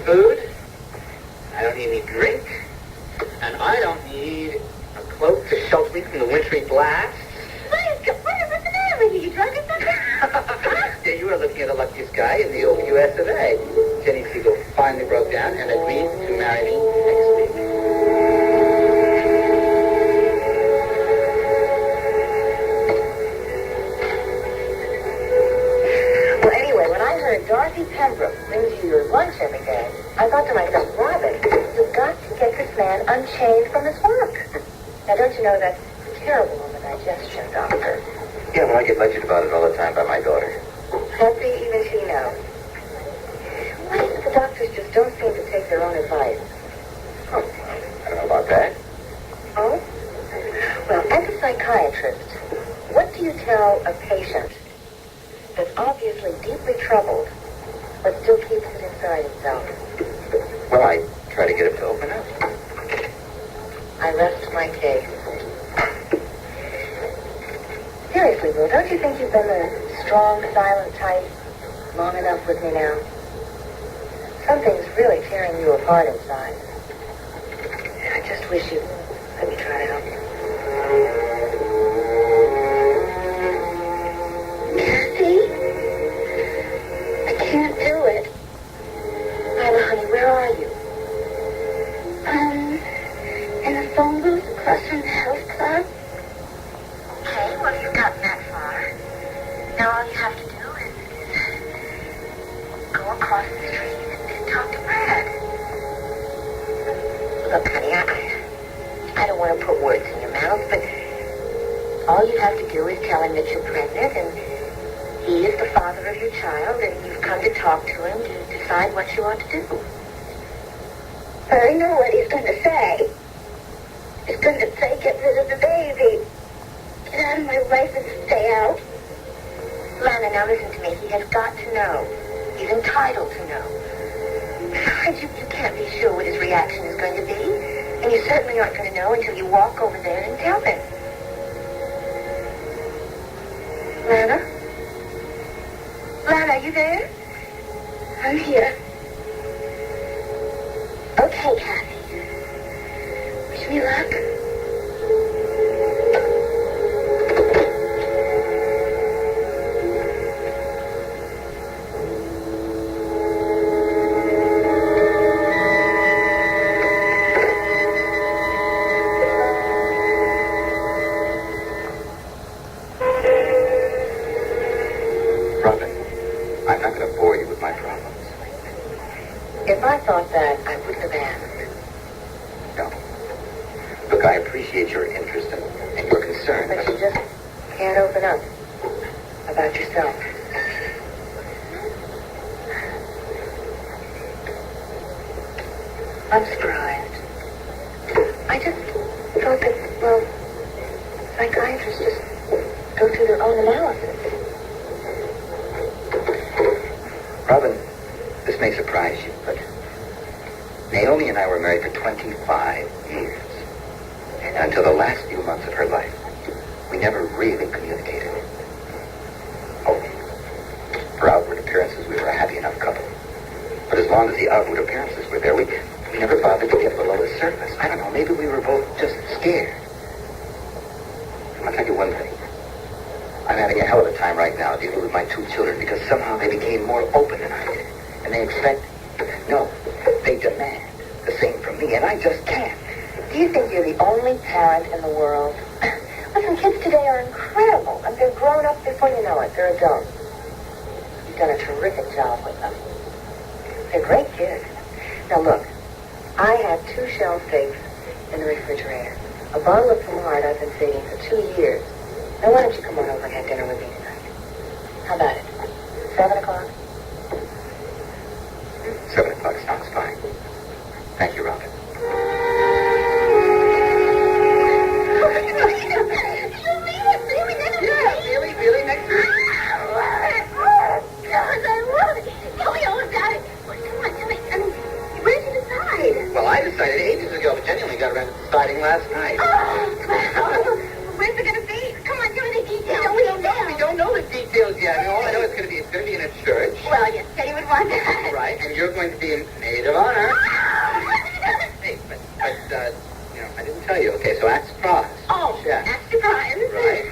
food. I don't need any drink. And I don't need a cloak to shelter me from the wintry blasts. What's the matter with you? You drunk or something? Yeah, you were looking at the luckiest guy in the old US of A. Jenny Siegel finally broke down and agreed to marry me next week. Well, anyway, when I heard Dorothy Pembroke brings you your lunch every day, I thought to myself, Robin, you've got to get this man unchained from his work. Now, don't you know that's terrible on the digestion, Doctor? Yeah, well, I get lectured about it all the time by my daughter. Happy even she knows. Why is it the doctors just don't seem to take their own advice? Oh, I don't know about that. Oh? Well, as a psychiatrist, what do you tell a patient that's obviously deeply troubled, but still keeps it inside himself? Well, I try to get him to open up. I rest my case. Seriously, Will, don't you think you've been the strong, silent type long enough with me now? Something's really tearing you apart inside. I just wish you'd let me try to help you. Kathy? I can't do it. Lana, honey, where are you? In the phone booth across from the health club. Okay, well, you've gotten that far. Now all you have to do is go across the street and talk to Brad. Look, honey, I don't want to put words in your mouth, but all you have to do is tell him that you're pregnant and he is the father of your child and you've come to talk to him to decide what you ought to do. I know what he's going to say. He's going to say, get rid of the baby. Get out of my life and stay out. Lana, now listen to me. He has got to know. He's entitled to know. Besides, you can't be sure what his reaction is going to be. And you certainly aren't going to know until you walk over there and tell him. Lana? Lana, are you there? I'm here. Okay, Kathy. Wish me luck. Robin, I'm not going to bore you with my problems. If I thought that, I wouldn't have asked. No. Look, I appreciate your interest and your concern, But you just can't open up about yourself. I'm surprised. I just thought that, well, psychiatrists just go through their own analysis. Robin, this may surprise you, but Naomi and I were married for 25 years. And until the last few months of her life, we never really communicated. Oh, for outward appearances, we were a happy enough couple. But as long as the outward appearances were there, we never bothered to get below the surface. I don't know, maybe we were both just scared. I'll tell you one thing. I'm having a hell of a time right now dealing with my 2 children because somehow they became more open than I did. And they expect, no, they demand the same from me, and I just can't. Do you think you're the only parent in the world? Listen, kids today are incredible, and they're grown up before you know it. They're adults. You've done a terrific job with them. They're great kids. Now look, I have 2 shell steaks in the refrigerator. A bottle of pomade I've been feeding for 2 years. Now why don't you come on over and have dinner with me tonight? How about it? 7 o'clock? 7 o'clock sounds fine. Thank you, Robin. Really, next week? Well, I decided ages ago, but Jenny only got around to deciding last night. Where's it going to be? Come on, give me the details. We don't know the details yet. All I know is it's going to be in a church. Well, yes, said you would want that. Right. Right, and you're going to be a maid of honor. Hey, but I didn't tell you. Okay, so act surprised. Oh, yeah. That's surprise. Right.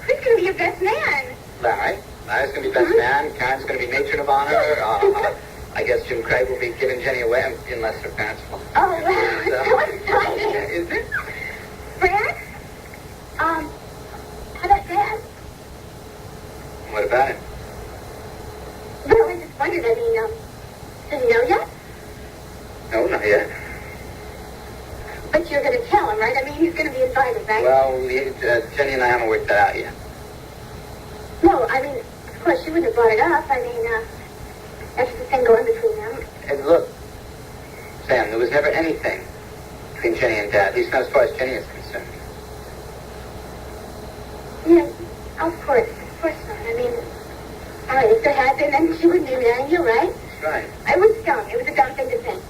Who's going to be your best man? Larry. Larry's going to be best man. Karen's going to be matron of honor. I guess Jim Craig will be giving Jenny away, unless her parents will. Oh, wow. So exciting. Is it? Brad? How about Dad? What about him? Well, I just wondered, does he know yet? No, not yet. But you're going to tell him, right? I mean, he's going to be invited, right? Well, Jenny and I haven't worked that out yet. No, I mean, of course, you wouldn't have brought it up. I mean, that's the thing going between them. And look, Sam, there was never anything between Jenny and Dad, at least not as far as Jenny is concerned. Yeah, of course not. I mean, all right, if there had been, then she wouldn't be marrying you, right? That's right. It was dumb. It was a dumb thing to think.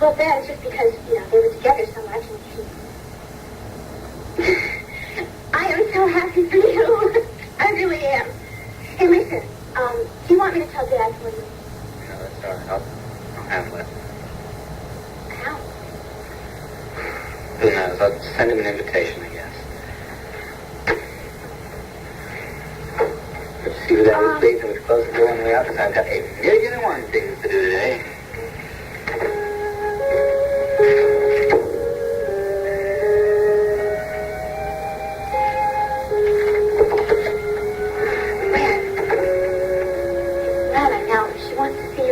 Well, that is just because, they were together so much and I am so happy for you. I really am. Hey, listen, do you want me to tell Dad for you? No, that's all right. I'll handle it. How? Who knows? I'll send him an invitation, I guess. Let's see what that was, please, and we close the door on the way out, because I've got a million and one things to do today.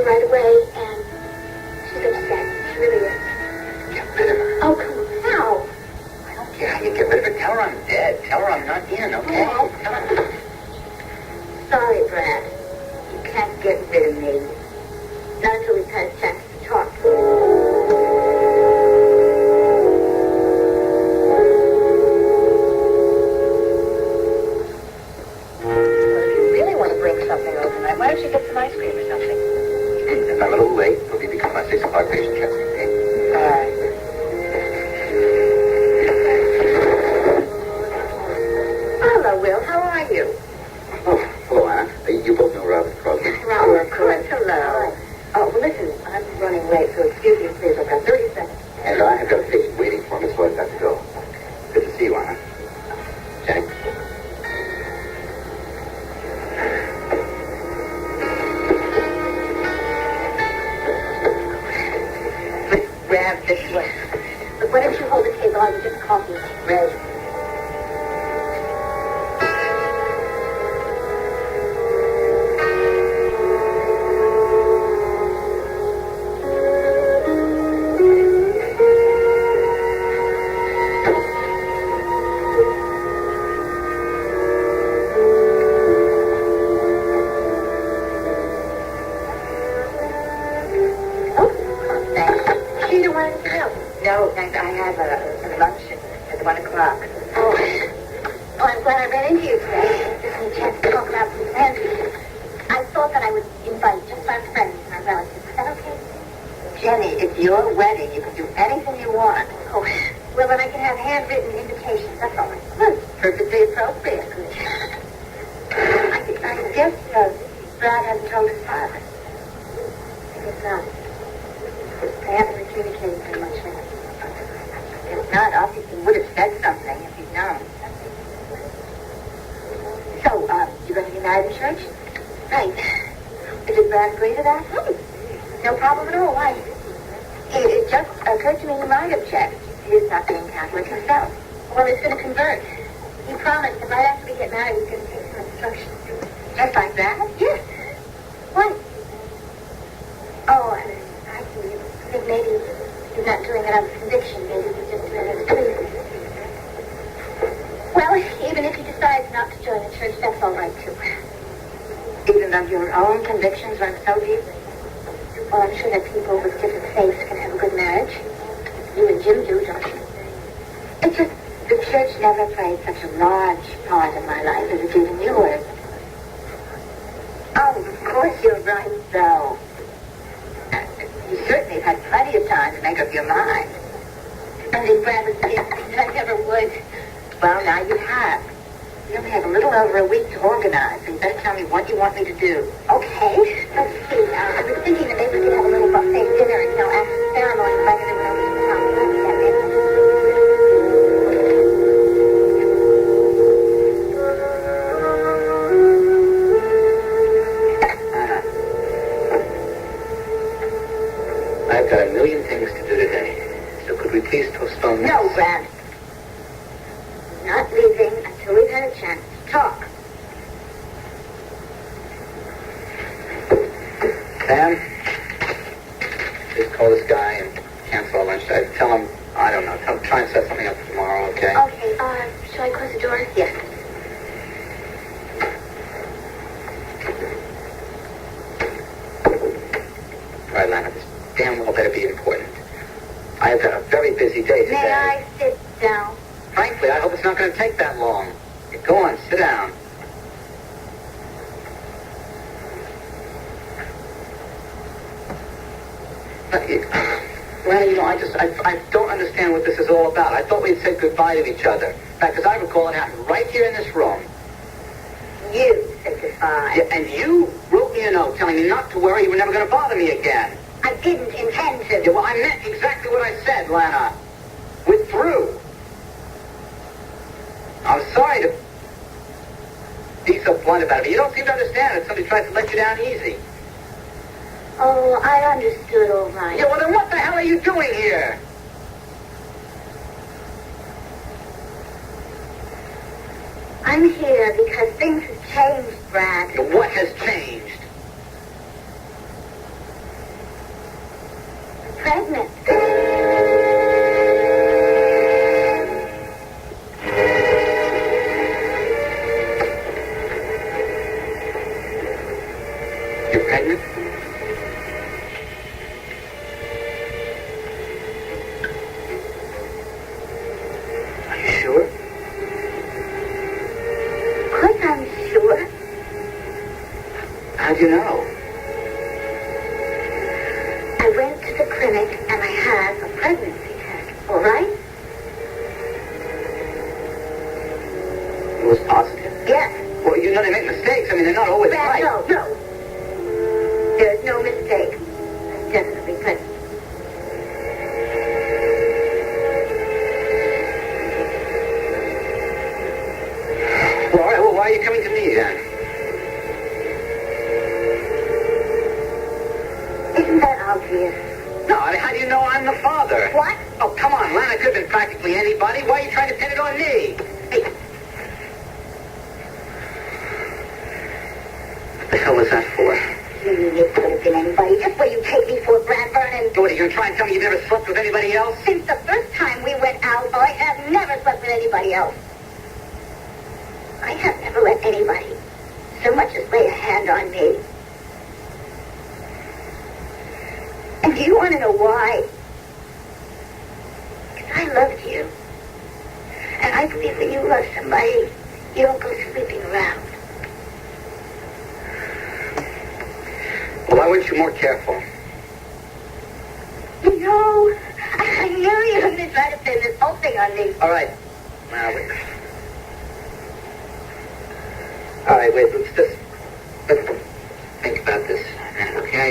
Right away, and she's upset. She really is. Get rid of her. Oh, come on. How? I don't care how you get rid of her. Tell her I'm dead. Tell her I'm not in, okay? Oh. Tell her. Sorry, Brad. You can't get rid of me. Not until we've had a chance to talk. If you really want to bring something over tonight, why don't you get some ice cream or something? I'm a little late. It'll be because my 6 o'clock patient checks me. All right. Hello, Will. How are you? Oh, hello, Anna. You both know Robert Crosley. Robert, of course. Hello. Oh, well, listen, I'm running late, so excuse me, please. I've got 30 seconds. And I have got a patient waiting for me, so I've got to go. Good to see you, Anna. Jenny? Grab this way. Look, why don't you hold the table? I will get coffee ready. No, thanks. I have a lunch at 1 o'clock. Oh, I'm glad I ran into you today. It gives me a chance to talk about some plans. I thought that I would invite just our friends and our relatives. Is that okay? Jenny, it's your wedding. You can do anything you want. Oh, well, then I can have handwritten invitations. That's all right. Good. Perfectly appropriate. I guess Brad hasn't told his father. I guess not. They haven't been communicating very much with him. If not, obviously would have said something if he'd known. So, you're going to be married in church? Right. Did Brad agree to that? No problem at all. Why? It just occurred to me he might object. He is not being Catholic himself. Well, he's going to convert. He promised that right after we get married, he's going to take some instructions. Just like that? Yes. Why? Oh, I think maybe he's not doing it out of conviction. Maybe he's just doing it as pleasing. Well, even if he decides not to join the church, that's all right, too. Even though your own convictions run so deep? Well, I'm sure that people with different faiths can have a good marriage. You and Jim do, don't you? It's just the church never played such a large part in my life as it did in yours. Oh, of course you're right, though. You certainly had plenty of time to make up your mind. And if Brad was against me, I never would. Well, now you have. You only have a little over a week to organize, so you better tell me what you want me to do. Okay. Let's see. I was thinking that maybe we could have a little buffet dinner, after the ceremony, invite everyone over to the house. Let me get it. I've got a million things to do today. So could we please postpone this? No, Brad. Not leaving until we've had a chance to talk. Sam, just call this guy and cancel our lunch. Tell him, I don't know, try and set something up for tomorrow, okay? Okay, shall I close the door? Yes. All right, Lana, this damn well better be important. I've got a very busy day today. May I sit down? Frankly, I hope it's not going to take that long. Go on, sit down. Lana, I don't understand what this is all about. I thought we'd said goodbye to each other. In fact, as I recall, it happened right here in this room. You said goodbye. Yeah, and you wrote me a note telling me not to worry, you were never going to bother me again. I didn't intend to. Yeah, well, I meant exactly what I said, Lana. We're through. I'm sorry to be so blunt about it, but you don't seem to understand that somebody tries to let you down easy. Oh, I understood all right. Yeah, well, then what the hell are you doing here? I'm here because things have changed, Brad. Yeah, what has changed? I'm pregnant. You're pregnant? Are you sure? Of course I'm sure. How'd you know? I went to the clinic and I had a pregnancy test, all right? It was positive? Yes. Well, you know they make mistakes. I mean, they're not always Brad, right. no. There's no mistake. I'm definitely pregnant. Well, all right, well, why are you coming to me then? Isn't that obvious? No, I mean, how do you know I'm the father? What? Oh, come on, Lana could have been practically anybody. Why are you trying to pin it on me? Hey. What the hell was that for? You could have been anybody. Just what you take me for, Brad Vernon. What, are you going to try and tell me you've never slept with anybody else? Since the first time we went out, I have never slept with anybody else. I have never let anybody so much as lay a hand on me. And do you want to know why? Because I loved you. And I believe when you love somebody, you don't go sleeping around. Well, why weren't you more careful? No, I knew you were going to try to pin this whole thing on me. All right. Now, wait. All right, wait, let's think about this, okay?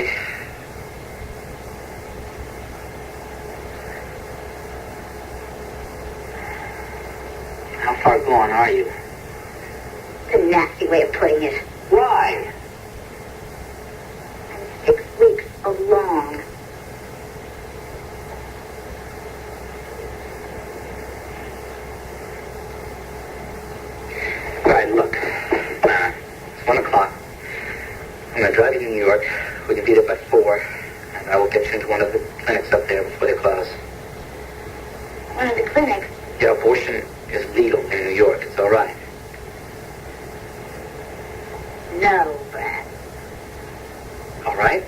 How far gone are you? It's a nasty way of putting it. Why? I'm 6 weeks along. All right, look. It's 1 o'clock. I'm going to drive you to New York. We can be there by 4. And I will get you into one of the clinics up there before they close. One of the clinics? Yeah, abortion is legal in New York. It's all right. No, Brad. All right?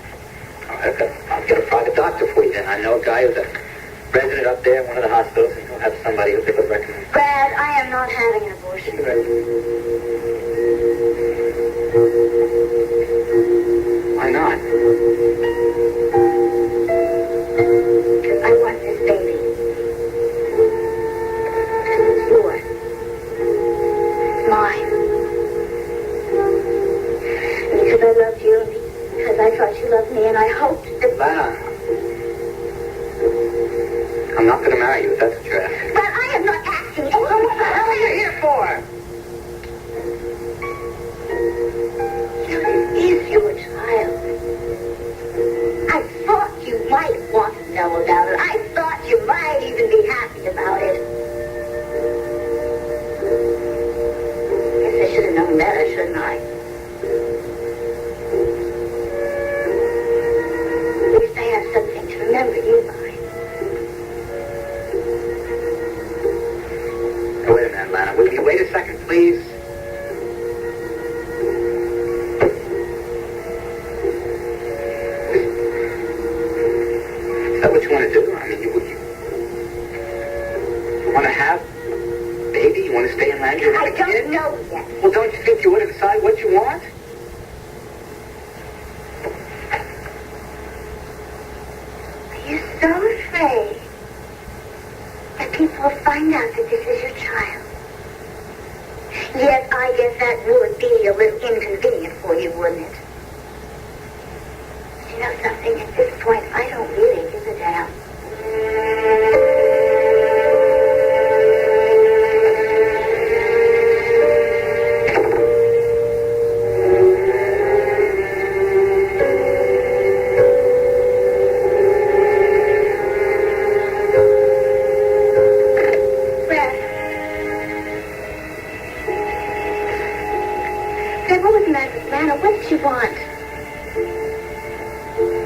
All right, I'll get a private doctor for you then. I know a guy who's a resident up there in one of the hospitals, and he'll have somebody who they would recommend. Brad, I am not having an abortion. Why not? Because I want this baby. And it's yours. It's mine. that what you want to do? I mean, you want to have a baby? You want to stay in land? You want a kid? I don't know yet. Well, don't you think you ought to decide what you want? You're so afraid that people will find out that this is your child. Yes, I guess that would be a little inconvenient for you, wouldn't it? You know something? At this point, I don't really give a damn. Lana, what did you want?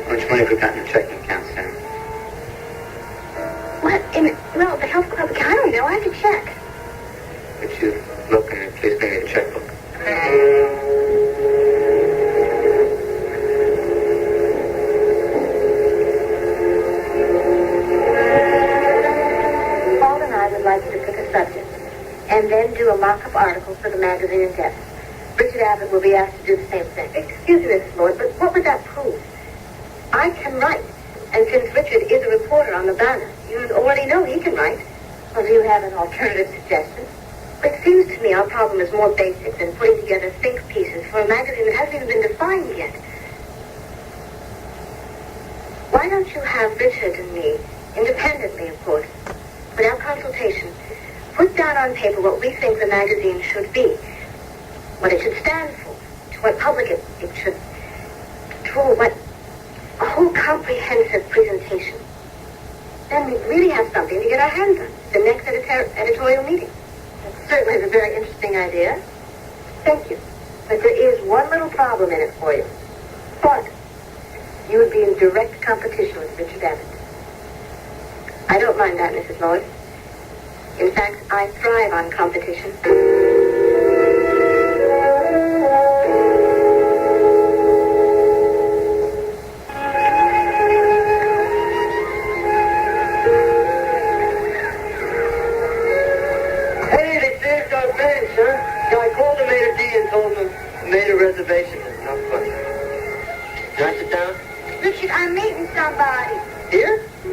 How much money have we got in the checking account, Sam? What? Well, the health club account? I don't know. I have to check. Would you look and please bring me a checkbook? Paul and I would like you to pick a subject and then do a mock-up article for the magazine in depth. Richard Abbott will be asked to do the same thing. Excuse me, Miss Lloyd, but what would that prove? I can write, and since Richard is a reporter on the Banner, you already know he can write. Or do you have an alternative suggestion? But it seems to me our problem is more basic than putting together think pieces for a magazine that hasn't even been defined yet. Why don't you have Richard and me, independently of course, without consultation, put down on paper what we think the magazine should be, what it should stand for, to what public it should draw, what a whole comprehensive presentation. Then we really have something to get our hands on, the next editorial meeting. That certainly is a very interesting idea. Thank you. But there is one little problem in it for you. What? You would be in direct competition with Richard Abbott. I don't mind that, Mrs. Lloyd. In fact, I thrive on competition. Made a reservation. It's not funny. Can I sit down? Richard, I'm meeting somebody. Here? As a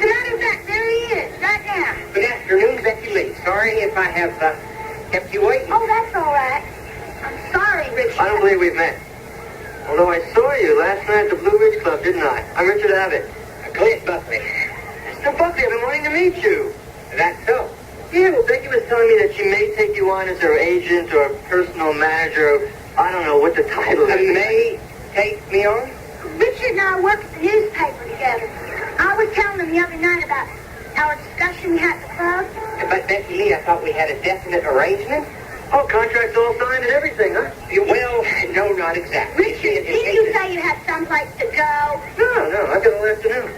matter of fact, there he is, right now. Good afternoon, Becky Lee. Sorry if I have kept you waiting. Oh, that's all right. I'm sorry, Richard. I don't believe we've met. Although I saw you last night at the Blue Ridge Club, didn't I? I'm Richard Abbott. Clint Buckley. Mr. Buckley, I've been wanting to meet you. That's so. Yeah, well, Becky was telling me that she may take you on as her agent or personal manager. I don't know what the title is. May take me on? Richard and I worked at the newspaper together. I was telling him the other night about our discussion we had at the club. But Becky Lee, I thought we had a definite arrangement. Oh, contract's all signed and everything, huh? Well, no, not exactly. Richard, didn't you say you had someplace to go? No, I've got all afternoon.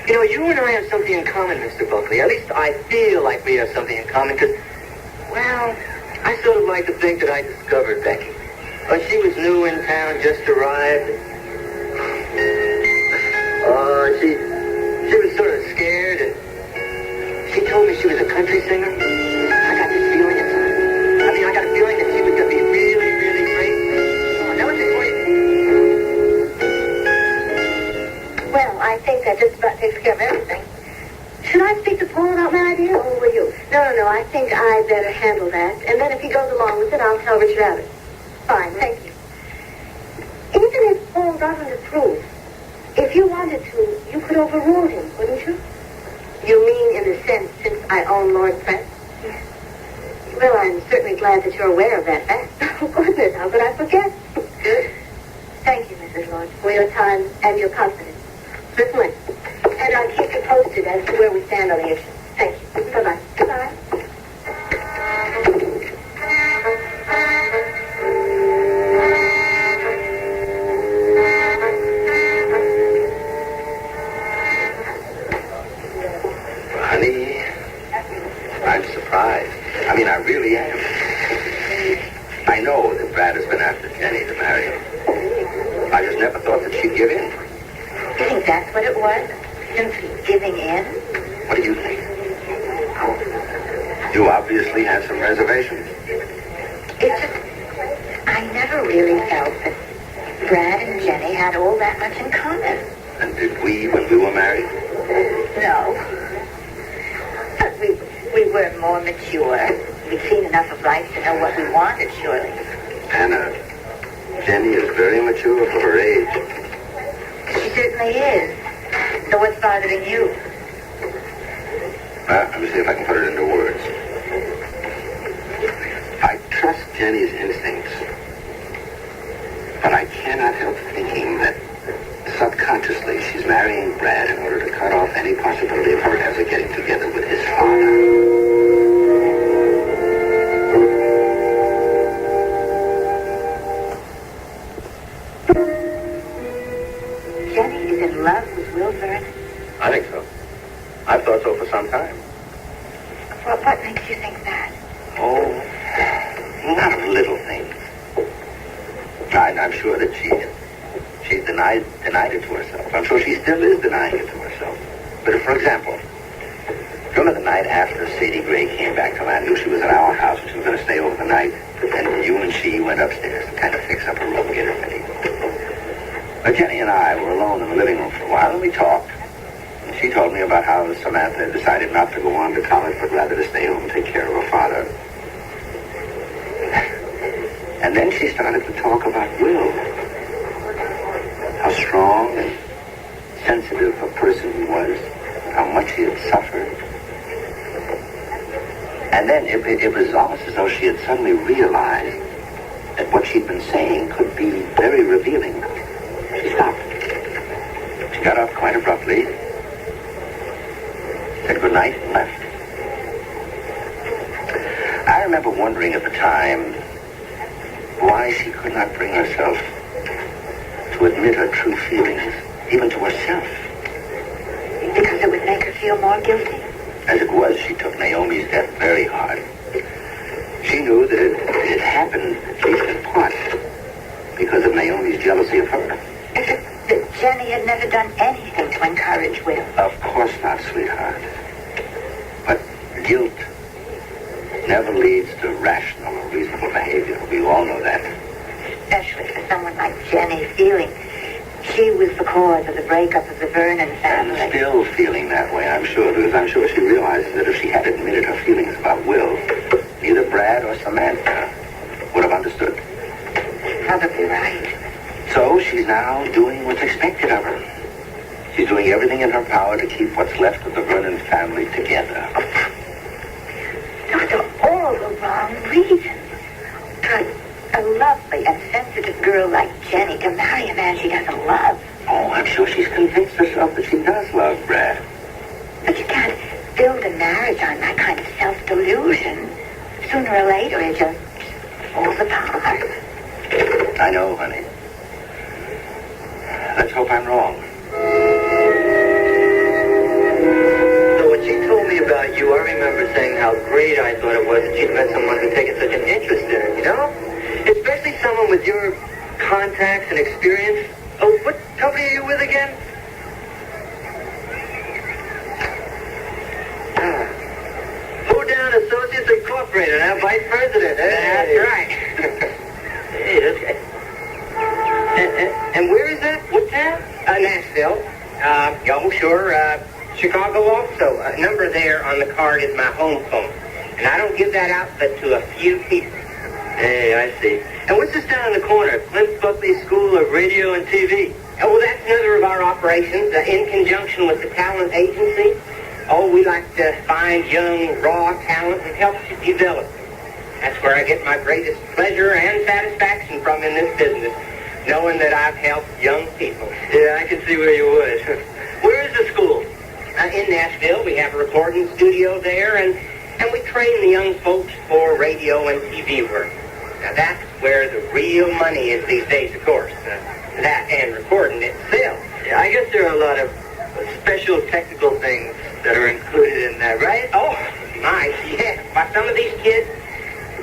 You know, you and I have something in common, Mr. Buckley. At least I feel like we have something in common, because, well, I sort of like to think that I discovered Becky. She was new in town, just arrived. She was sort of scared, and she told me she was a country singer. I got this feeling I got a feeling that she was going to be really, really great. Oh, that was it for you. Well, I think that just about takes care of everything. Should I speak to Paul about my idea, or will you? No, I think I'd better handle that. And then if he goes along with it, I'll tell Richard Abbott. Fine, thank you. Even if Paul doesn't approve, if you wanted to, you could overrule him, wouldn't you? You mean in the sense since I own Lord Press? Yes. Well, I'm certainly glad that you're aware of that fact. Oh, goodness, how could I forget? Good. Thank you, Mrs. Lloyd, for your time and your confidence. Certainly. And I'll keep you posted as to where we stand on the issue. Thank you. Bye-bye. Goodbye. Honey, I'm surprised. I mean, I really am. I know that Brad has been after Jenny to marry him. I just never thought that she'd give in. You think that's what it was? Since giving in? What do you think? You obviously had some reservations. It's just, I never really felt that Brad and Jenny had all that much in common. And did we when we were married? No. But we were more mature. We'd seen enough of life to know what we wanted, surely. Anna, Jenny is very mature for her age. She certainly is. So what's bothering you? Let me see if I can put it into words. I trust Jenny's instincts, but I cannot help thinking that subconsciously she's marrying Brad in order to cut off any possibility of her ever getting together with his father. Jenny is in love with Will Vernon? I think so. I've thought so for some time. What makes you think that? Oh, not of little things. I'm sure that she's denied it to herself. I'm sure she still is denying it to herself. But for example, remember the night after Sadie Gray came back to Lana, knew she was at our house and she was going to stay over the night, and you and she went upstairs to kind of fix up her room, get her ready. But Jenny and I were alone in the living room for a while, and we talked. And she told me about how Samantha had decided not to go on to college, but rather to stay home and take care of her father. And then she started to talk about Will. How strong and sensitive a person he was, how much he had suffered. And then it was almost as though she had suddenly realized that what she'd been saying could be very revealing. She stopped. She got up quite abruptly, said good night, and left. I remember wondering at the time why she could not bring herself to admit her true feelings, even to herself. Because it would make her feel more guilty? As it was, she took Naomi's death very hard. She knew that it had happened, at least in part, because of Naomi's jealousy of her. Is it that Jenny had never done anything to encourage Will? Of course not, sweetheart. But guilt never leads to rational or reasonable behavior. We all know that. Especially for someone like Jenny, feeling she was the cause of the breakup of the Vernon family. And still feeling that way, I'm sure, because I'm sure she realizes that if she had admitted her feelings about Will, neither Brad or Samantha would have understood. Probably right. So she's now doing what's expected of her. She's doing everything in her power to keep what's left of the Vernon family together. Those are all the wrong reasons. For a lovely and sensitive girl like Jenny to marry a man she doesn't love. Oh, I'm sure she's convinced herself that she does love Brad. But you can't build a marriage on that kind of self-delusion. Sooner or later, it just falls apart. I know, honey. Let's hope I'm wrong. So when she told me about you, I remember saying how great I thought it was that she'd met someone who'd taken such an interest in her, you know? Especially someone with your contacts and experience. Oh, what company are you with again? Down Associates Incorporated. I'm vice president. That's right. Hey, that's right. And where is that? What town? Nashville. Oh, sure. Chicago also. A number there on the card is my home phone. And I don't give that out but to a few people. Hey, I see. And what's this down in the corner? Clint Buckley School of Radio and TV. Oh, well, that's another of our operations in conjunction with the talent agency. Oh, we like to find young, raw talent and help to develop them. That's where I get my greatest pleasure and satisfaction from in this business, knowing that I've helped young people. Yeah, I can see where you would. Where is the school? In Nashville. We have a recording studio there, and we train the young folks for radio and TV work. Now, that's where the real money is these days, of course. That and recording itself. Yeah, I guess there are a lot of special technical things that are included in that, right? Oh, my, yeah. Why, some of these kids,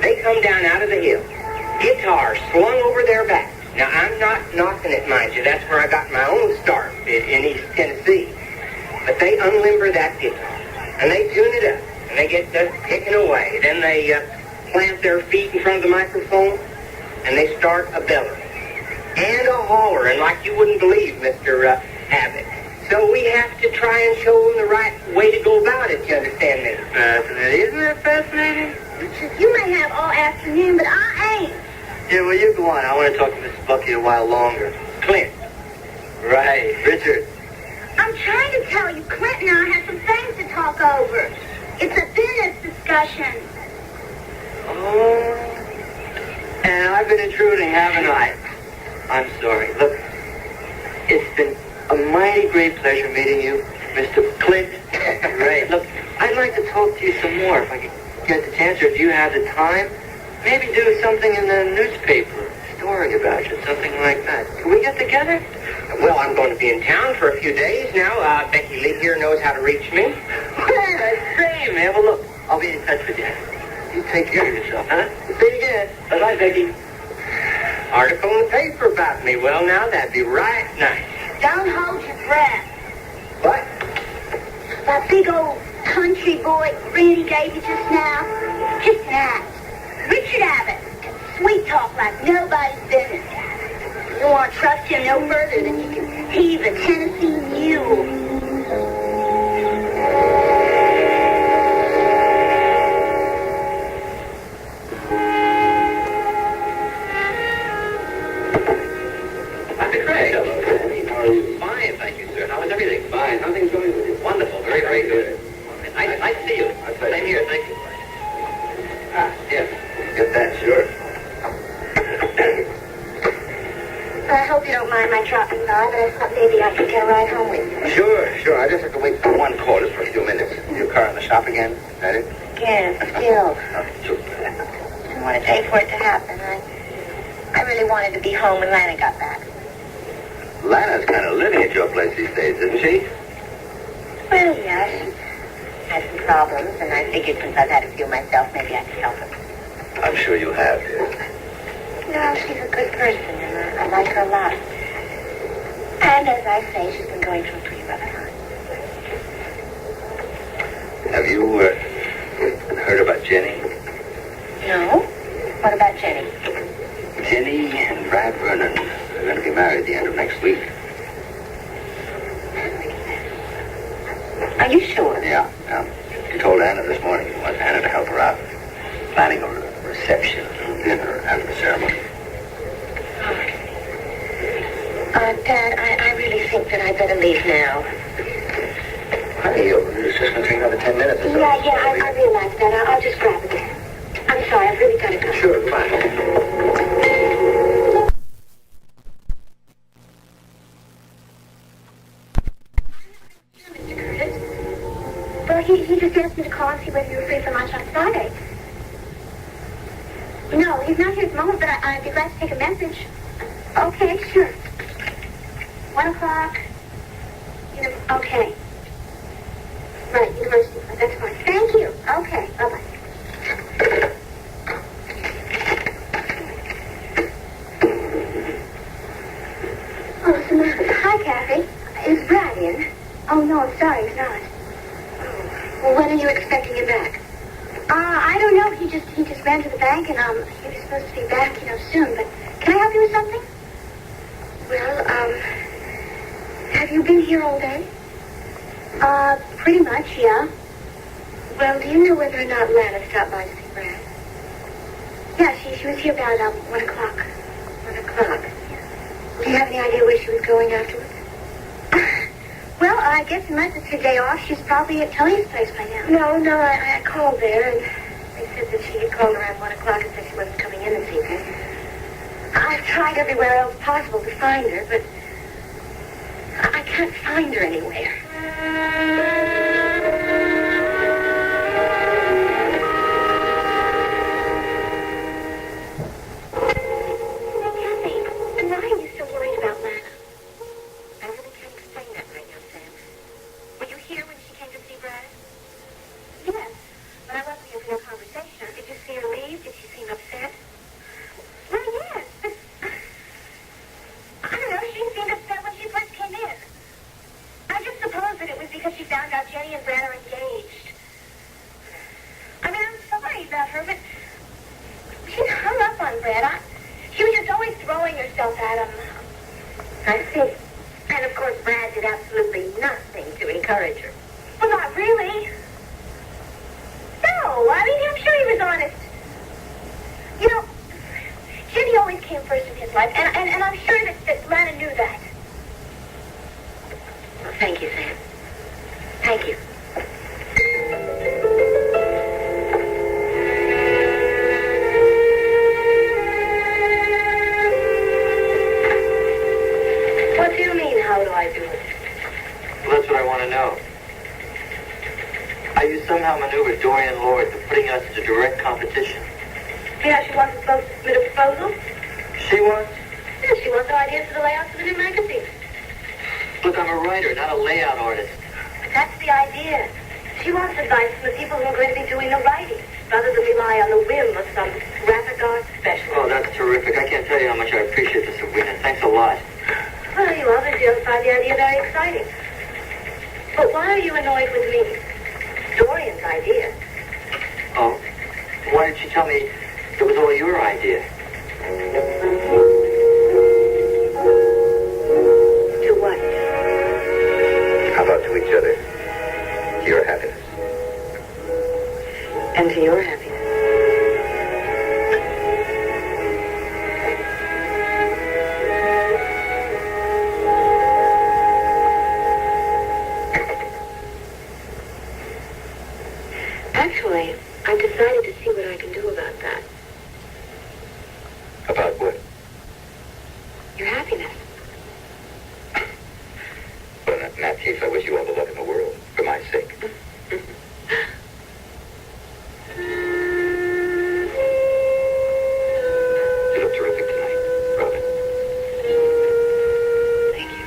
they come down out of the hill, guitars slung over their backs. Now, I'm not knocking it, mind you. That's where I got my own start in East Tennessee. they unlimber that guitar, and they tune it up, and they get to picking away. Then they plant their feet in front of the microphone, and they start a bellowing and a hollering like you wouldn't believe, Mr. Abbott. So we have to try and show them the right way to go about it, you understand, Miss? Fascinating. Isn't that fascinating? You may have all afternoon, but I ain't. Yeah, well, you go on. I want to talk to Mrs. Buckley a while longer. Clint. Right. Richard. I'm trying to tell you, Clint and I have some things to talk over. It's a business discussion. Oh. And I've been intruding, haven't I? I'm sorry. Look, it's been a mighty great pleasure meeting you, Mr. Clint. Right. Look, I'd like to talk to you some more if I could get the chance, or if you have the time. Maybe do something in the newspaper, a story about you, something like that. Can we get together? Well, I'm going to be in town for a few days now. Becky Lee here knows how to reach me. Well, that's great, man. Well, look, I'll be in touch with you. You take care of yourself, huh? See you again. Bye-bye, Becky. Article in the paper about me. Well, now, that'd be right nice. Don't hold your breath. What? That big old country boy Randy gave you just now, just an act. Richard Abbott, sweet talk like nobody's business. You won't trust him no further than you can heave a Tennessee mule. Dr. Craig. Hello, Danny. How are you? Fine, thank you, sir. How is everything? Fine. How things going with you? Wonderful. Very, very good. Nice to see you. Same here. Thank you. Ah, yes. Get that, sure. I hope you don't mind my dropping by, but I thought maybe I could get a ride home with you. Sure. I just have to wait for one call just for a few minutes. Your car in the shop again? Is that it? Again, still. Oh, sure. Didn't want to pay for it to happen. I really wanted to be home when Lana got back. Lana's kind of living at your place these days, isn't she? Well, yes. Had some problems, and I figured since I've had a few myself, maybe I could help her. I'm sure you have, dear. No, she's a good person, and I like her a lot. And as I say, she's been going through a pretty rough time. Have you heard about Jenny? No? What about Jenny? Jenny and Brad Vernon are going to be married at the end of next week. Are you sure? Yeah. He told Anna this morning he wants Anna to help her out. Planning a reception, a dinner after the ceremony. Dad, I really think that I better leave now. Honey, it's just going to take another 10 minutes or so. Yeah, I realize that. I'll just grab it. I'm sorry, I've really got to go. Sure, fine. Well, he just asked me to call and see whether you were free for lunch on Friday. No, he's not here at the moment, but I'd be glad to take a message. Okay, sure. 1 o'clock. Okay. Right, university. That's fine. Thank you. Okay, bye-bye. Oh, Samantha. Hi, Kathy. Is Brad in? Oh, no, I'm sorry, he's not. Well, when are you expecting him back? I don't know. He just ran to the bank, and he was supposed to be back, soon. But can I help you with something? Well, have you been here all day? Pretty much, yeah. Well, do you know whether or not Lana stopped by to see Brad? Yeah, she was here about 1 o'clock. 1 o'clock. Do you have any idea where she was going afterwards? Well, I guess unless it's her day off, she's probably at Tony's place by now. No, I called there, and they said that she had called around 1 o'clock and said she wasn't coming in this evening. I've tried everywhere else possible to find her, but I can't find her anywhere. Kathy, why are you so worried about Lana? I really can't explain that right now, Sam. Were you here when she came to see Brad? Yes, but I wasn't here for your conversation. Did you see her leave? Did she seem upset? Well, yes, but I don't know. She seemed upset when she first came in. I just suppose that it was because she found encourage her. Well, not really. No, I mean, I'm sure he was honest. You know, Jenny always came first in his life, and I'm sure that Lana knew that. Well, thank you, Sam. Thank you. What do you mean, how do I do it? Well, that's what I want to know. How you somehow maneuvered Dorian Lord to putting us into direct competition. Yeah, she wants us both to submit a proposal. She wants? Yeah, she wants our ideas for the layouts for the new magazine. Look, I'm a writer, not a layout artist. But that's the idea. She wants advice from the people who are going to be doing the writing, rather than rely on the whim of some graphic art specialist. Oh, that's terrific. I can't tell you how much I appreciate this, Edwina. Thanks a lot. Well, you obviously don't find the idea very exciting. But why are you annoyed with me? Dorian's idea. Oh? Why did she tell me it was all your idea? To what? How about to each other? To your happiness. And to your happiness. Actually, I've decided to see what I can do about that. About what? Your happiness. Well, in that case, I wish you all the luck in the world, for my sake. You look terrific tonight, Robin. Thank you.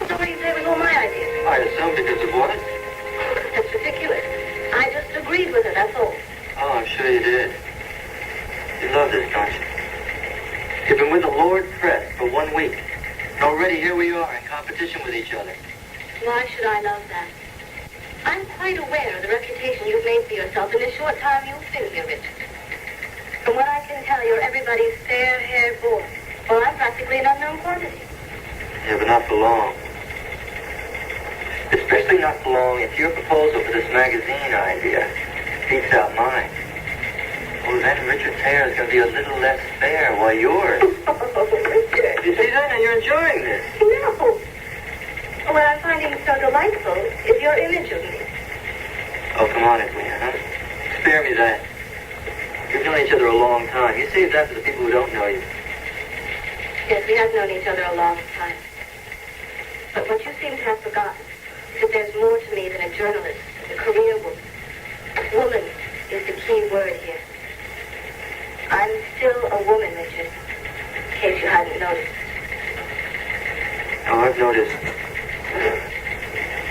So what do you say was all my ideas? I assumed because of what? That's ridiculous. I just agreed with her, that's all. Oh, I'm sure you did. You love this, don't you? You've been with the Lord Press for 1 week. And already here we are in competition with each other. Why should I love that? I'm quite aware of the reputation you've made for yourself in the short time you've been here, Richard. From what I can tell, you're everybody's fair-haired boy. Well, I'm practically an unknown quantity. Yeah, but not for long. Especially not for long if your proposal for this magazine idea beats out mine. Well, then Richard's hair is going to be a little less fair, while yours... Richard. You see that? And you're enjoying this. No. What I'm finding so delightful is your image of me. Oh, come on, Edwina, huh? Spare me that. We've known each other a long time. You save that for the people who don't know you. Yes, we have known each other a long time. But what you seem to have forgotten is that there's more to me than a journalist, a career woman. Woman is the key word here. I'm still a woman, Richard, in case you hadn't noticed. Oh, I've noticed.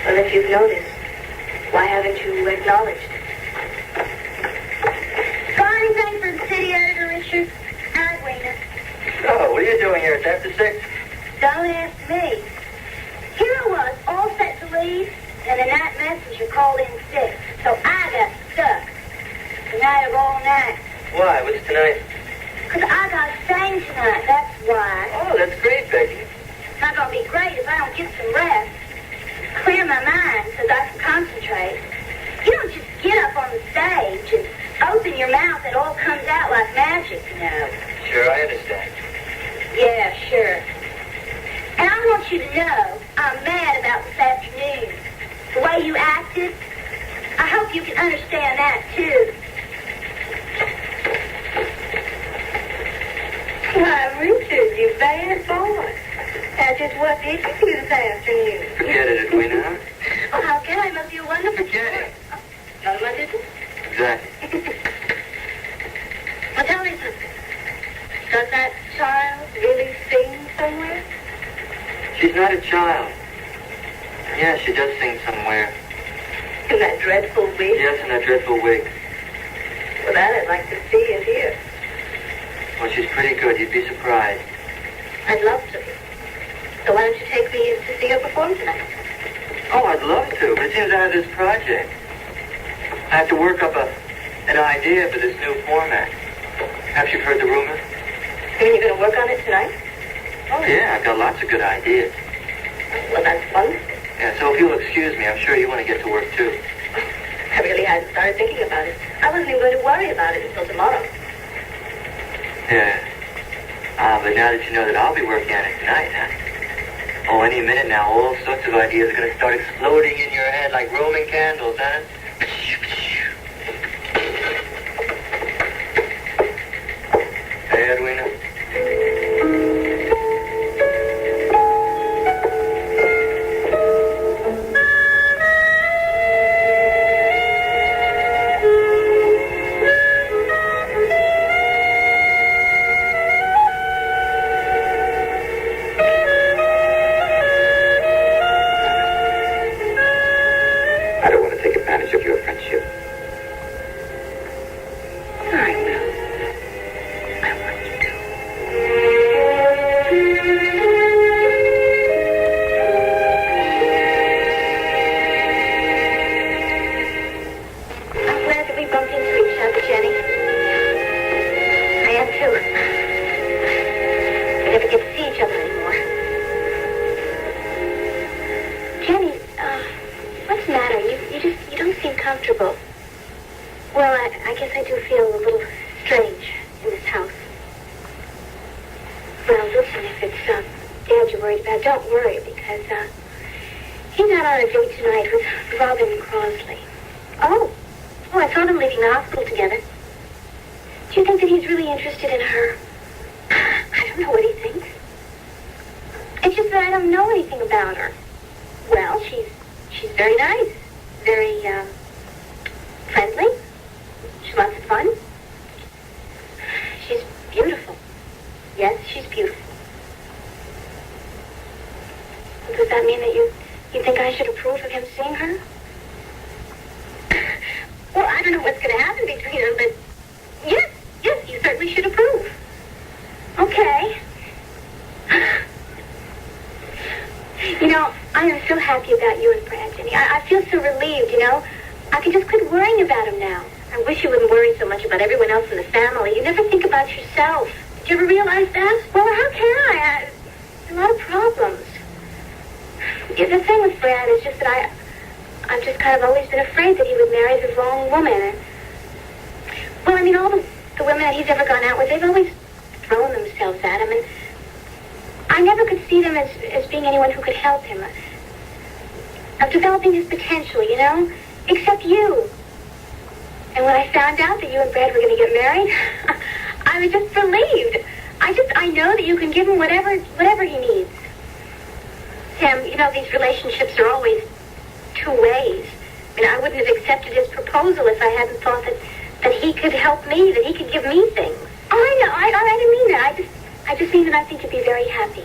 Well, if you've noticed, why haven't you acknowledged? Got anything for the city editor, Richard? Edwina. Oh, what are you doing here? It's after 6. Don't ask me. Here I was, all set to leave, and a night messenger called in sick, so I got stuck. Tonight of all night. Why? What's tonight? 'Cause I got to sing tonight, that's why. Oh, that's great, Becky. It's not going to be great if I don't get some rest. Clear my mind so that I can concentrate. You don't just get up on the stage and open your mouth and it all comes out like magic, you know. Sure, I understand. Yeah, sure. And I want you to know I'm mad about this afternoon. The way you acted, I hope you can understand that, too. Why, Richard, you bad boy. Now, just what did you do this afternoon? Forget it, Edwina, huh? Well, how can I? It must be a wonderful Forget story. it. None of my business. Exactly. Well, tell me something. Does that child really sing somewhere? She's not a child. Yeah, she does sing somewhere. In that dreadful wig? Yes, in that dreadful wig. Well, that I'd like to see and hear. Well, she's pretty good. You'd be surprised. I'd love to. So why don't you take me in to see her perform tonight? Oh, I'd love to, but it seems I have this project. I have to work up a an idea for this new format. Perhaps you've heard the rumor? You mean you're going to work on it tonight? Oh, yeah, I've got lots of good ideas. Well, that's fun. Yeah, so if you'll excuse me, I'm sure you want to get to work, too. I really hadn't started thinking about it. I wasn't even going to worry about it until tomorrow. Yeah. But now that you know that I'll be working on it tonight, huh? Oh, any minute now, all sorts of ideas are going to start exploding in your head like Roman candles, huh? Hey, Edwina. I don't want to take advantage of your friendship. I will. I want you to. I'm glad that we bumped into each other, Jenny. I am too. We never get to see each other anymore. Jenny, what's the matter? You don't seem comfortable. Well, I guess I do feel a little strange in this house. Well, listen, if it's Dad you're worried about, don't worry, because he's out on a date tonight with Robin Crosley. Oh, I saw them leaving the hospital together. Do you think that he's really interested in her? I don't know what he thinks. It's just that I don't know anything about her. Well, she's very nice, very friendly. She's lots of fun. She's beautiful. Yes, she's beautiful. Does that mean that you think I should approve of him seeing her? Well, I don't know what's going to happen between them, but yes, you certainly should approve. Okay. You know, I am so happy about you and Brad, Jenny. I feel so relieved, you know. I can just quit worrying about him now. I wish you wouldn't worry so much about everyone else in the family. You never think about yourself. Did you ever realize that? Well, how can I? A lot of problems. Yeah, the thing with Brad is just that I've just kind of always been afraid that he would marry the wrong woman. And, well, I mean, all the women that he's ever gone out with, they've always thrown themselves at him, and I never could see them as being anyone who could help him. Of developing his potential, you know? Except you. And when I found out that you and Brad were going to get married, I was just relieved. I know that you can give him whatever he needs. Sam, you know, these relationships are always two ways. I mean, I wouldn't have accepted his proposal if I hadn't thought that he could help me, that he could give me things. Oh, I know. I didn't mean that. I just mean that I think you'd be very happy.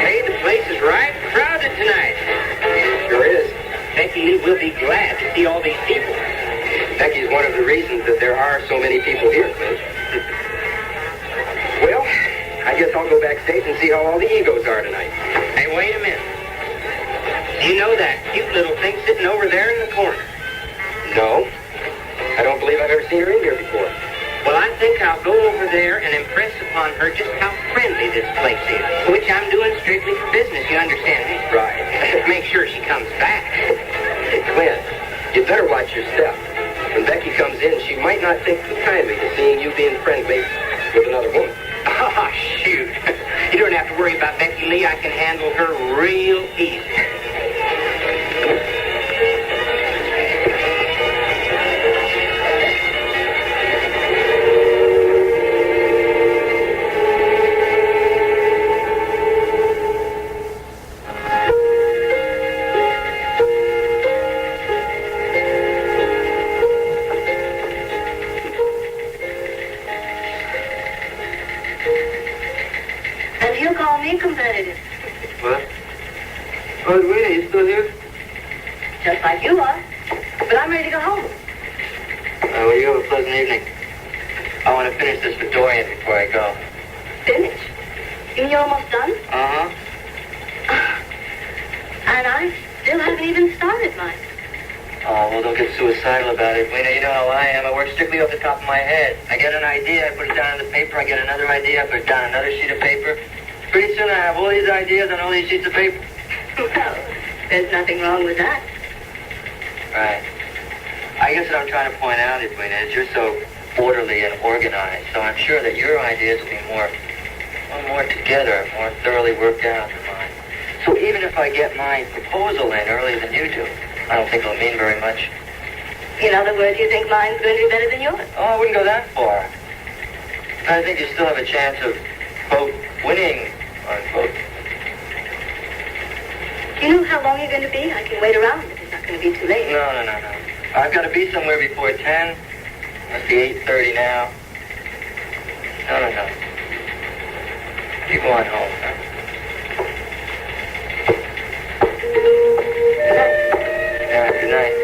Hey, the place is right crowded tonight. Sure is. Becky will be glad to see all these people. Becky's one of the reasons that there are so many people here, Clint. Well, I guess I'll go backstage and see how all the egos are tonight. Hey, wait a minute. Do you know that cute little thing sitting over there in the corner? No. I don't believe I've ever seen her in here before. Well, I think I'll go over there and impress upon her just how friendly this place is, which I'm doing strictly for business, you understand me? Right. Make sure she comes back. Hey, Clint, you'd better watch your step. When Becky comes in, she might not think too kindly to seeing you being friendly with another woman. Oh, shoot. You don't have to worry about Becky Lee. I can handle her real easy. Competitive. What? Oh, Edwina, you still here? Just like you are. But I'm ready to go home. Well, you have a pleasant evening. I want to finish this with Dorian before I go. Finish? You mean you're almost done? Uh-huh. And I still haven't even started mine. Oh, well, don't get suicidal about it, Edwina. You know how I am. I work strictly off the top of my head. I get an idea, I put it down on the paper. I get another idea, I put it down on another sheet of paper. Pretty soon I have all these ideas on all these sheets of paper. Well, there's nothing wrong with that. Right. I guess what I'm trying to point out, Edwina, is you're so orderly and organized, so I'm sure that your ideas will be more together, more thoroughly worked out than mine. So even if I get my proposal in earlier than you do, I don't think it'll mean very much. In other words, you think mine's going to be better than yours? Oh, I wouldn't go that far. I think you still have a chance of, quote, winning, unquote. Do you know how long you're going to be? I can wait around if it's not going to be too late. No. I've got to be somewhere before 10. Must be 8:30 now. No. You go on home, huh? Good night. Yeah, good night.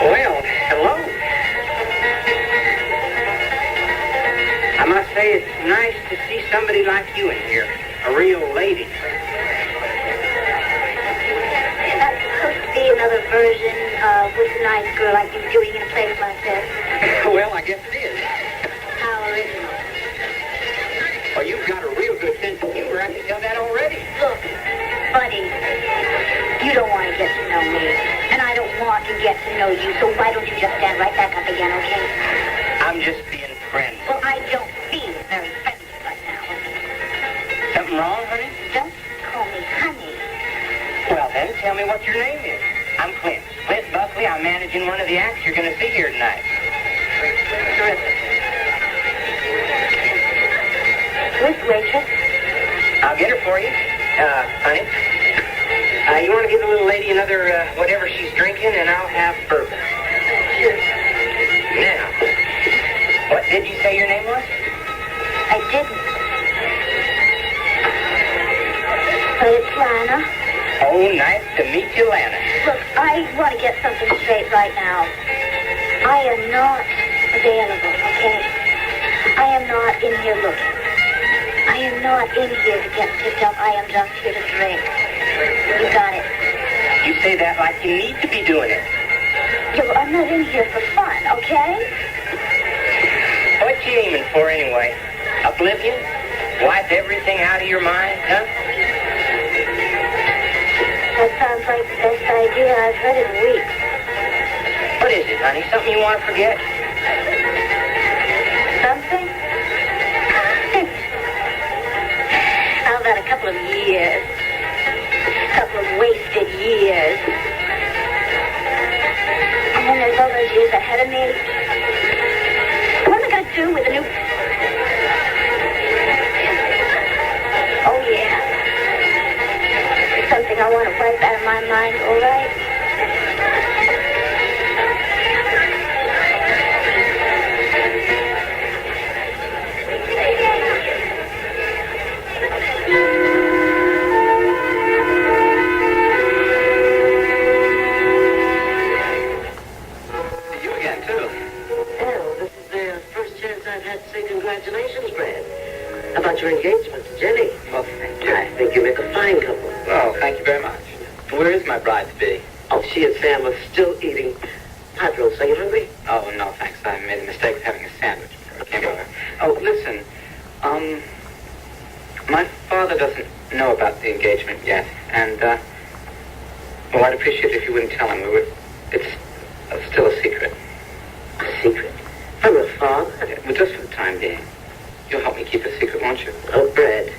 Well, hello. I must say it's nice to see somebody like you in here. A real lady. That's supposed to be another version of What's a Nice Girl Like You Doing in a place like this. Well, I guess it is. How original. Well, you've got a real good sense of humor. I can tell that already. Look, buddy, you don't want to get to know me, and I don't want to get to know you, so why don't you just stand right back up again, okay? I'm just being friendly. Well, I don't feel very friendly right now. Something wrong, honey? Don't call me honey. Well, then, tell me what your name is. I'm Clint Buckley. I'm managing one of the acts you're going to see here tonight. Terrific. Where's the waitress? I'll get her for you, honey. You want to give the little lady another, whatever she's drinking, and I'll have bourbon. Sure. Now, what did you say your name was? I didn't. But it's Lana. Oh, nice to meet you, Lana. Look, I want to get something straight right now. I am not available, okay? I am not in here looking. I am not in here to get picked up. I am just here to drink. You got it. You say that like you need to be doing it. Yo, I'm not in here for fun, okay? What you aiming for anyway? Oblivion? Wipe everything out of your mind, huh? That sounds like the best idea I've heard in weeks. What is it, honey? Something you want to forget? Something? How about a couple of years? A couple of wasted years. And then there's all those years ahead of me. What am I going to do with a new... Oh, yeah. It's something I want to wipe out of my mind, all right? Congratulations, Brad. How about your engagement to Jenny? Well, thank you. I think you make a fine couple. Oh, thank you very much. Where is my bride-to-be? Oh, she and Sam are still eating pot roast. Are you hungry? Oh, no, thanks. I made the mistake of having a sandwich before I came over. Oh, listen. My father doesn't know about the engagement yet, and, well, I'd appreciate it if you wouldn't tell him. It's still a secret. A secret? From your father? Yeah, well, just for the time being. You'll help me keep a secret, won't you? Oh, Brad,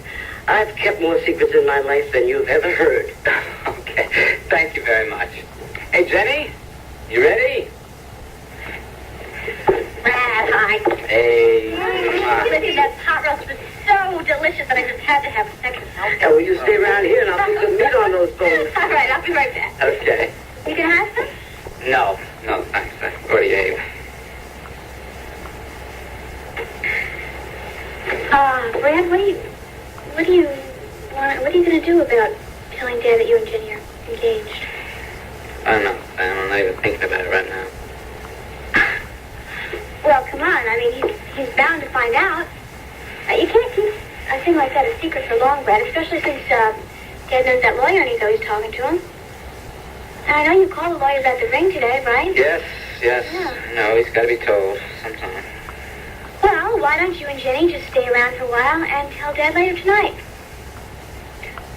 I've kept more secrets in my life than you've ever heard. Okay. Thank you very much. Hey, Jenny, you ready? Brad, hi. Hey. Listen, that pot roast was so delicious that I just had to have a second. Now, will you stay around here and I'll put some meat on those bones? All right, I'll be right back. Okay. You can have some? No, thanks. I already ate. Brad, what are you going to do about telling Dad that you and Jenny are engaged? I don't know, Sam. I'm not even thinking about it right now. Well, come on. I mean, he's bound to find out. You can't keep a seem like that a secret for long, Brad, especially since Dad knows that lawyer and he's always talking to him. And I know you called the lawyers at the ring today, right? Yes. Yeah. No, he's got to be told sometime. Well, why don't you and Jenny just stay around for a while and tell Dad later tonight?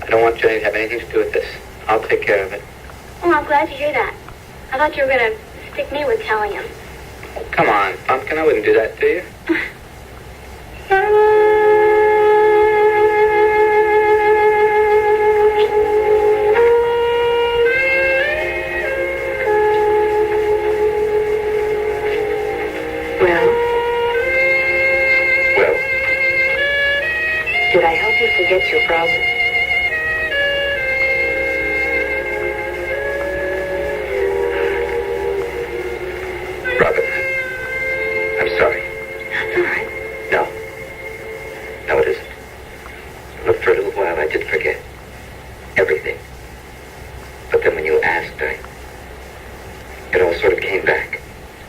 I don't want Jenny to have anything to do with this. I'll take care of it. Oh, I'm glad to hear that. I thought you were going to stick me with telling him. Oh, come on, Pumpkin. I wouldn't do that to you. Well, did I help you forget your problem? Robin, I'm sorry. That's all right. No, it isn't. Look, for a little while, I did forget everything. But then when you asked, it all sort of came back.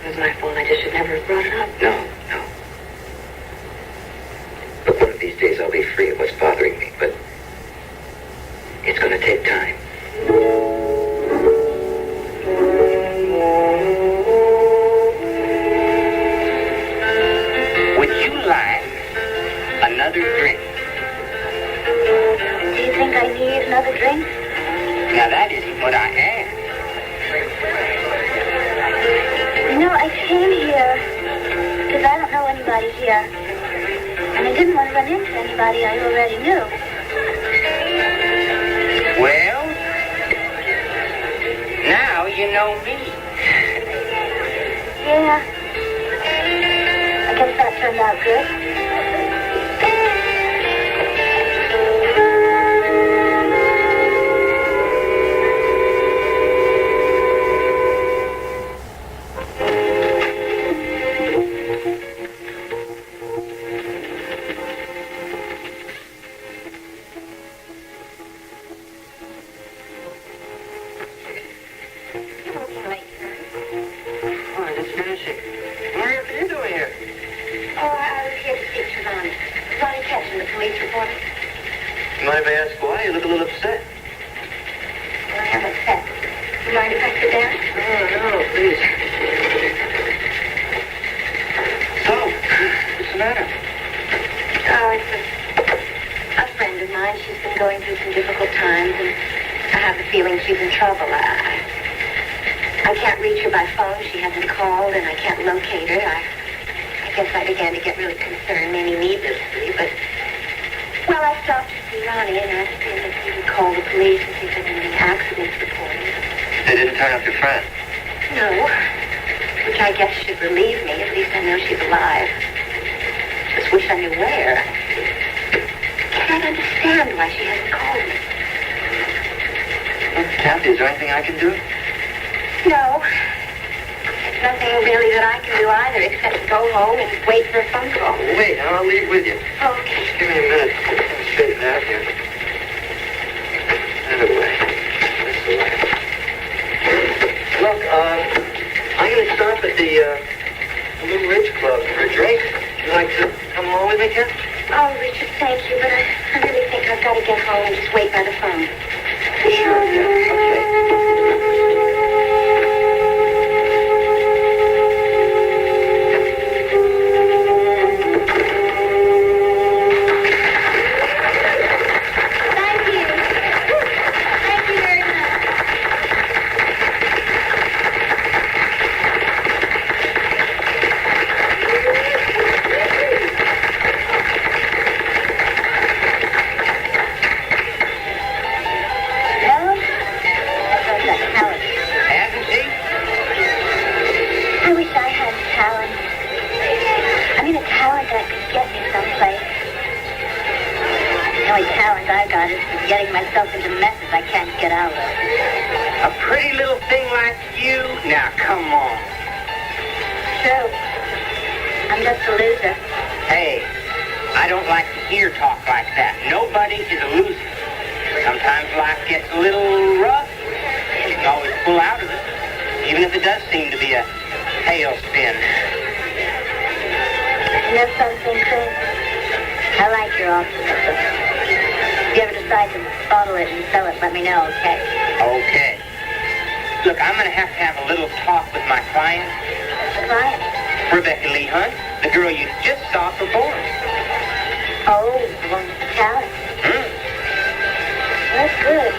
It was my fault. I just should never have brought it up. No. Look, one of these days I'll be free of what's bothering me, but it's going to take time. Would you like another drink? Do you think I need another drink? Now, that isn't what I asked. You know, I came here because I don't know anybody here. And I didn't want to run into anybody I already knew. Well, now you know me. Yeah. I guess that turned out good. Mind if I ask why? You look a little upset. I am upset. You mind if I sit down? Oh, no, please. So, what's the matter? Oh, it's a friend of mine. She's been going through some difficult times, and I have the feeling she's in trouble. I can't reach her by phone. She hasn't called, and I can't locate her. I guess I began to get really concerned, maybe needlessly, but... Well, I stopped to see Ronnie and asked him if he would call the police and see if there's any accidents reported. They didn't turn up your friend. No, which I guess should relieve me. At least I know she's alive. Just wish I knew where. Can't understand why she hasn't called me. Well, Kathy, is there anything I can do? No. There's nothing really that I can do either except go home and wait for a phone call. Oh, wait, I'll leave with you. Okay. Just give me a minute. I'm straighten out here. Anyway, that's the way. Look, I'm going to stop at the Blue Ridge Club for a drink. Would you like to come along with me, Kat? Oh, Richard, thank you, but I really think I've got to get home and just wait by the phone. Sure, yeah, okay. Getting myself into messes I can't get out of. A pretty little thing like you? Now, come on. True. I'm just a loser. Hey, I don't like to hear talk like that. Nobody is a loser. Sometimes life gets a little rough. You can always pull out of it, even if it does seem to be a tailspin. You know something, Chris? I like your optimism. If you ever decide to bottle it and sell it, let me know, okay? Okay. Look, I'm going to have a little talk with my client. Client? Rebecca Lee Hunt, the girl you just saw perform. Oh, the one with the talent. That's good.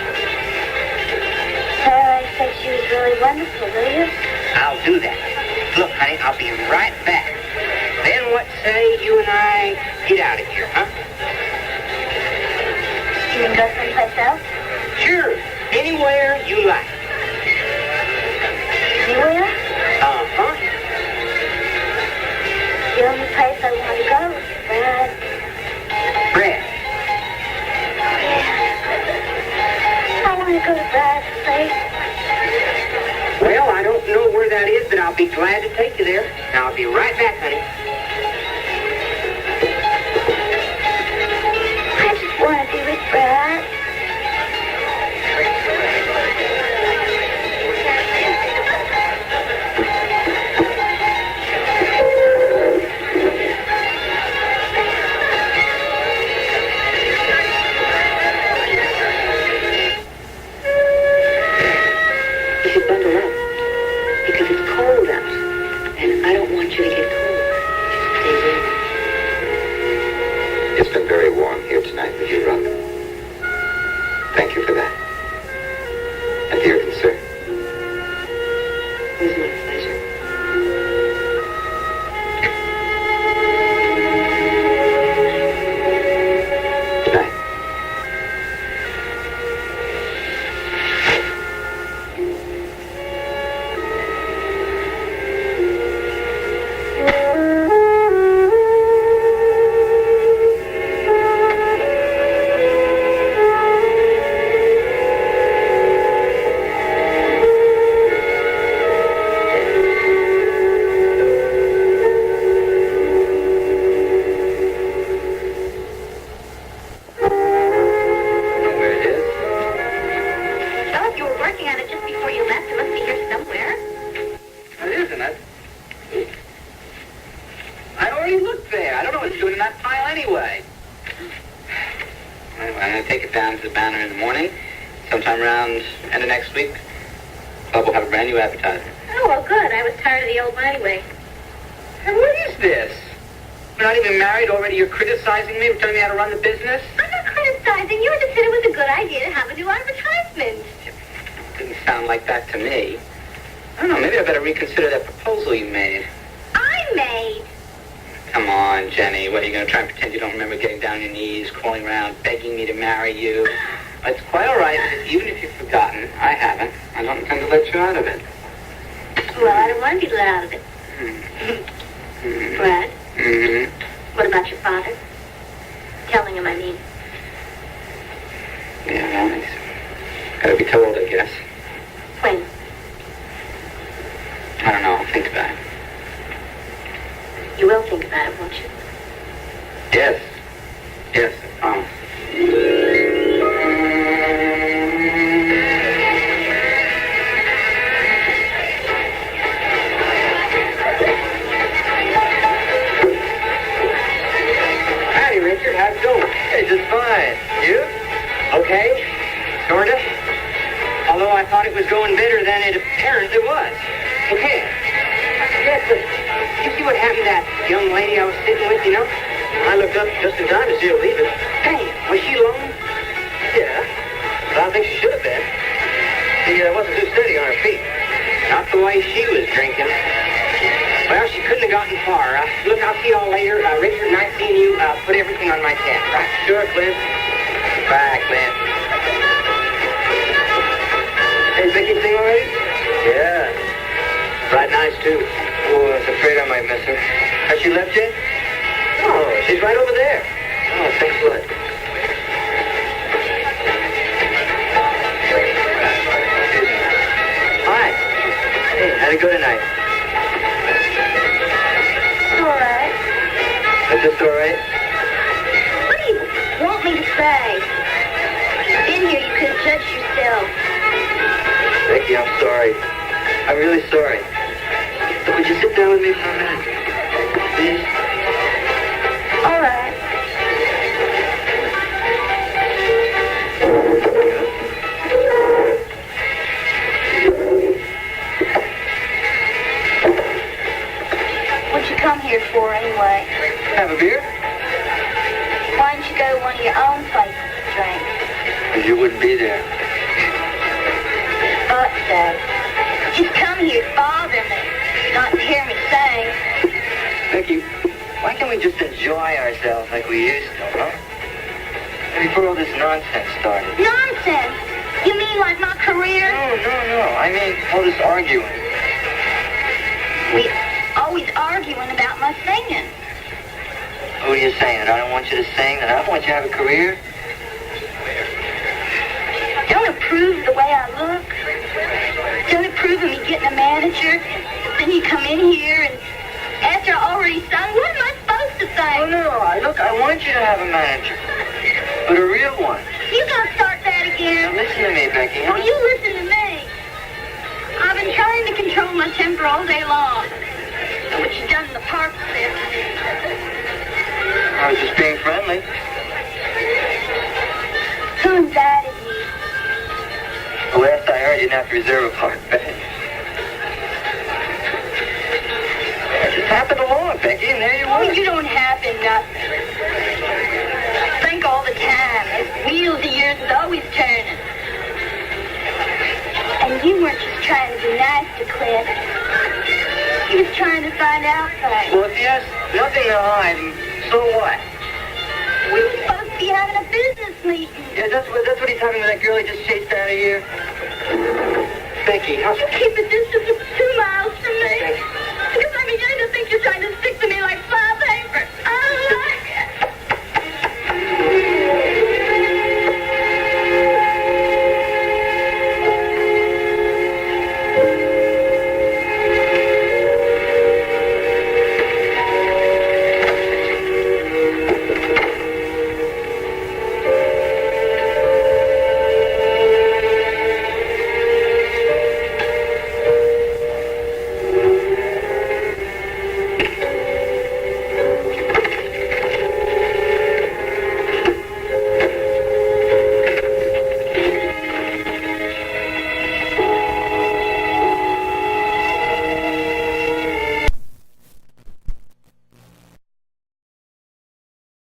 Tell her I said she was really wonderful, will you? I'll do that. Look, honey, I'll be right back. Then what say you and I get out of here, huh? You can go someplace else? Sure. Anywhere you like. Anywhere? Uh-huh. The only place I want to go is Brad. Brad. I want to go to Brad's place. Well, I don't know where that is, but I'll be glad to take you there. Now, I'll be right back, honey. I just want to be with Brad. You should bundle up, because it's cold out, and I don't want you to get cold. Stay in. It's been very warm here tonight with you, Rob. Thank you for that. And dear concern. It was my pleasure. Good night. Sometime around end of next week, Club will have a brand new advertiser. Oh, well, good. I was tired of the old one anyway. Hey, what is this? We're not even married already. You're criticizing me, telling me how to run the business? I'm not criticizing. You just said it was a good idea to have a new advertisement. Didn't sound like that to me. I don't know, maybe I better reconsider that proposal you made. I made? Come on, Jenny. What, are you going to try and pretend you don't remember getting down on your knees, crawling around, begging me to marry you? It's quite all right, even if you've forgotten. I haven't. I don't intend to let you out of it. Well, I don't want to be let out of it. Brad? Mm-hmm. What about your father? Telling him, I mean. Yeah, well, he's got to be told, I guess. When? I don't know. I'll think about it. You will think about it, won't you? Yes. Yes, I promise. How's it going? Hey, just fine. You? Okay. Sorta. Although I thought it was going better than it apparently was. Okay. Yes, but you see what happened to that young lady I was sitting with, you know? I looked up just in time to see her leaving. Hey, was she alone? Yeah. But I don't think she should have been. She wasn't too steady on her feet. Not the way she was drinking. Well, she couldn't have gotten far. Look, I'll see y'all later. Richard, nice seeing you. Put everything on my tab. Right. Sure, Clint. Bye, Clint. Hey, Becky sing already? Yeah. Right nice, too. Oh, I was afraid I might miss her. Has she left yet? Oh, she's right over there. Oh, thanks a lot. Hi. Hey, how'd it go tonight? All right. Is this all right? What do you want me to say? In here, you can judge yourself. Becky, I'm sorry. I'm really sorry. Would you sit down with me for a minute? Please? All right. you wouldn't be there. But, she's come here to bother me, not to hear me sing. Becky, why can't we just enjoy ourselves like we used to, huh? And before all this nonsense started. Nonsense? You mean like my career? No. I mean, all this arguing. We always arguing about my singing. What are you saying? That I don't want you to sing? That I don't want you to have a career? Don't approve the way I look. Don't approve of me getting a manager. Then you come in here and after I already sung, what am I supposed to sing? Oh, no. Look, I want you to have a manager. But a real one. You gonna start that Now again? listen to me, Becky, huh? Well, you listen to me. I've been trying to control my temper all day long. What you done in the park this afternoon. I was just being friendly. Who invited you? The last I heard, you didn't have to reserve a park bench. I just happened along, Becky, and there you Oh, were. you don't happen nothing. Think all the time. Those wheels of yours is always turning. And you weren't just trying to be nice to Clint. You was trying to find out things. Well, if he has nothing to hide, so what? We were supposed to be having a business meeting. Yeah, that's what he's having with that girl he just chased out of here. Becky, how... You keep a distance of 2 miles from me. Because I mean, I don't think you're trying to stick to me like